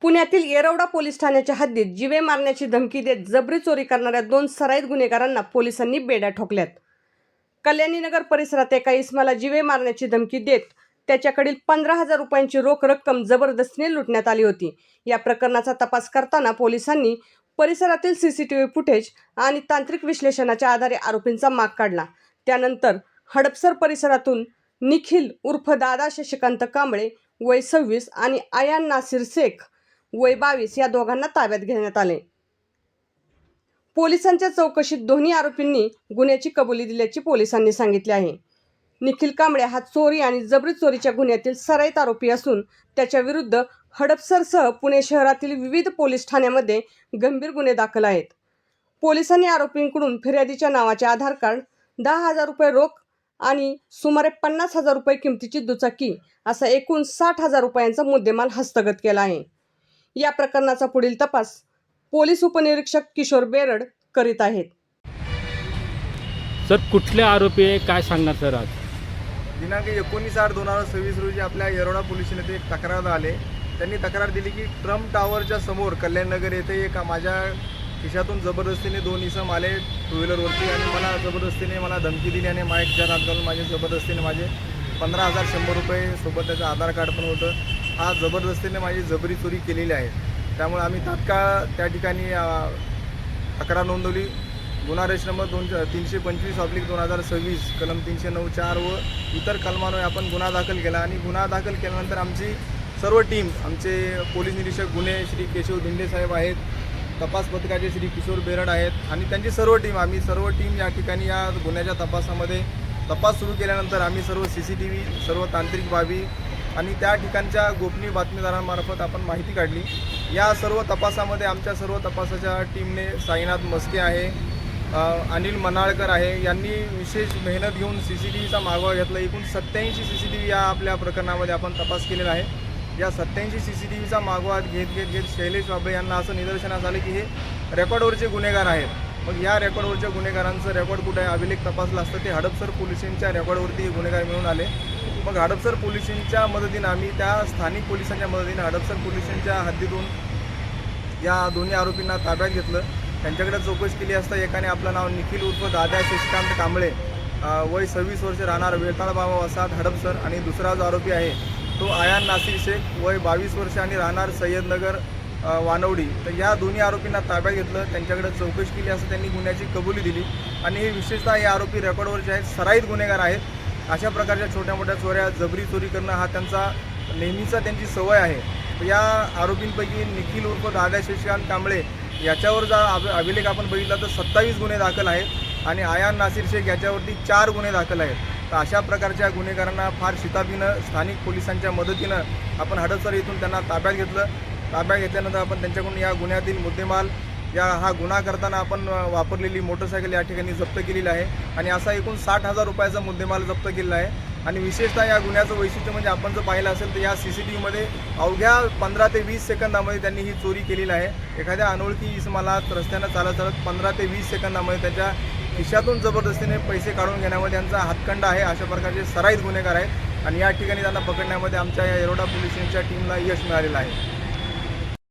पुण्यातील येरवडा पोलीस ठाण्याच्या हद्दीत जीवे मारण्याची धमकी देत जबरी चोरी करणाऱ्या 2 सराईत गुन्हेगारांना पोलिसांनी बेड्या ठोकल्यात। कल्याणीनगर परिसरात एका इसमाला जीवे मारण्याची धमकी देत त्याच्याकडील 15,000 रुपयांची रोख रक्कम जबरदस्तीने लुटण्यात आली होती। या प्रकरणाचा तपास करताना पोलिसांनी परिसरातील सीसीटीव्ही फुटेज आणि तांत्रिक विश्लेषणाच्या आधारे आरोपींचा माग काढला। त्यानंतर हडपसर परिसरातून निखिल उर्फ दादा शशिकांत कांबळे वय 26 आणि आयान नासिर शेख वय 22 या दोघांना ताब्यात घेण्यात आले। पोलिसांच्या चौकशीत दोन्ही आरोपींनी गुन्ह्याची कबुली दिल्याचे पोलिसांनी सांगितले आहे। निखिल कांबळे हा चोरी आणि जबरी चोरीच्या गुन्ह्यातील सराईत आरोपी असून त्याच्या विरुद्ध हडपसरसह पुणे शहरातील विविध पोलीस ठाण्यांमध्ये गंभीर गुन्हे दाखल आहेत। पोलिसांनी आरोपींकडून फिर्यादीच्या नावाचे आधार कार्ड, 10,000 रुपये रोख आणि सुमारे 50,000 रुपये किमतीची दुचाकी असा एकूण 60,000 रुपयांचा मुद्देमाल हस्तगत केला आहे। या प्रकरणाचा पुढील तपास पोलीस उपनिरीक्षक किशोर बेरड करीत आहेत। सर कुठले आरोपी आहे काय सांगणार सर? आज दिनांक 19/8/2026 रोजी आपल्या येरवडा पोलीस ठाण्यात एक तक्रार आले। त्यांनी तक्रार दिली की ट्रम्प टावरच्या समोर कल्याणनगर येथे एक माझ्या खिशातून जबरदस्तीने 2 इसम आले टू व्हीलरवरती आणि मला जबरदस्तीने धमकी दिली आणि माईकच्या हात घालून माझे जबरदस्तीने माझे 15,100 रुपये सोबत त्याचं आधार कार्ड पण होतं। हा जबरदस्तीने माझी जबरी चोरी केलेली आहे। त्यामुळे आम्ही तात्काळ त्या ठिकाणी तक्रार नोंदवली। गुन्हा रजिस्टर नंबर 325/2026 कलम 309(4) व इतर कलमांवर आपण गुन्हा दाखल केला आणि गुन्हा दाखल केल्यानंतर आमची सर्व टीम, आमचे पोलीस निरीक्षक गुन्हे श्री केशव धिंडे साहेब आहेत, तपास पथकाचे श्री किशोर बेरड आहेत आणि त्यांची सर्व टीम, आम्ही सर्व टीम या ठिकाणी या गुन्ह्याच्या तपासामध्ये तपास सुरू केल्यानंतर आम्ही सर्व CCTV, सर्व तांत्रिक बाबी आणि त्या ठिकाणच्या गोपनीय बातमीदारांमार्फत आपण माहिती काढली। या सर्व तपासामध्ये आमच्या सर्व तपासाच्या टीमने साईनाथ मस्के आहे, अनिल मनाळकर आहे, यांनी विशेष मेहनत घेऊन CCTVचा मागोवा घेतला। एकूण 87 CCTV या आपल्या प्रकरणामध्ये आपण तपास केलेला आहे। या 87 CCTVचा मागोवा घेत शैलेश बाबळे यांना असं निदर्शनास आलं की हे रेकॉर्डवरचे गुन्हेगार आहेत। मग या रेकॉर्डवरच्या गुन्हेगारांचं रेकॉर्ड कुठे आहे अभिलेख तपासला असता ते हडपसर पोलिसांच्या रेकॉर्डवरती हे गुन्हेगार मिळून आले। मग हडपसर पोलिसांच्या मदतीनं आम्ही त्या स्थानिक पोलिसांच्या मदतीनं हडपसर पोलिसांच्या हद्दीतून या दोन्ही आरोपींना ताब्यात घेतलं। त्यांच्याकडे चौकशी केली असता एकाने आपलं नाव निखिल उर्फ दादा शशिकांत कांबळे वय 26 वर्ष राहणार वेताळबाबा वसाहत हडपसर आणि दुसरा जो आरोपी आहे तो आयान नासिर शेख वय 22 वर्ष आणि राहणार सय्यदनगर वानवडी। तर या दोन्ही आरोपींना ताब्यात घेतलं। त्यांच्याकडे चौकशी केली असता त्यांनी गुन्ह्याची कबुली दिली आणि हे विशेषतः हे आरोपी रेकॉर्डवरचे आहेत, सराईत गुन्हेगार आहेत। अशा प्रकारच्या छोट्या मोठ्या चोऱ्या, जबरी चोरी करणं हा त्यांचा नेहमीचा त्यांची सवय आहे। तर या आरोपींपैकी निखिल उर्फ दादा शशिकांत कांबळे याच्यावर जर अभिलेख आपण बघितला तर 27 गुन्हे दाखल आहेत आणि आयान नासिर शेख याच्यावरती 4 गुन्हे दाखल आहेत। तर अशा प्रकारच्या गुन्हेगारांना फार शिताफीनं स्थानिक पोलिसांच्या मदतीनं आपण हडपसर येथून त्यांना ताब्यात घेतलं। ताब्यात घेतल्यानंतर आपण त्यांच्याकडून या गुन्ह्यातील मुद्देमाल, हा गुन्हा करताना आपण वापरलेली मोटरसायकल या ठिकाणी जप्त केलेली आहे आणि असा एकूण 60,000 रुपयाचा मुद्देमाल जप्त केलेला आहे। आणि विशेषतः या गुन्ह्याचं वैशिष्ट्य म्हणजे आपण जर पाहिलं असेल तर या CCTVमध्ये अवघ्या 15 ते 20 सेकंदामध्ये त्यांनी ही चोरी केलेली आहे। एखाद्या अनोळखी इसमाला रस्त्यानं चालत 15 ते 20 सेकंदामध्ये त्याच्या खिशातून जबरदस्तीने पैसे काढून घेण्यामध्ये त्यांचा हातखंडा आहे। अशा प्रकारचे सराईत गुन्हेगार आहेत आणि या ठिकाणी त्यांना पकडण्यामध्ये आमच्या या येरवडा पोलिसांच्या टीमला यश मिळालेलं आहे।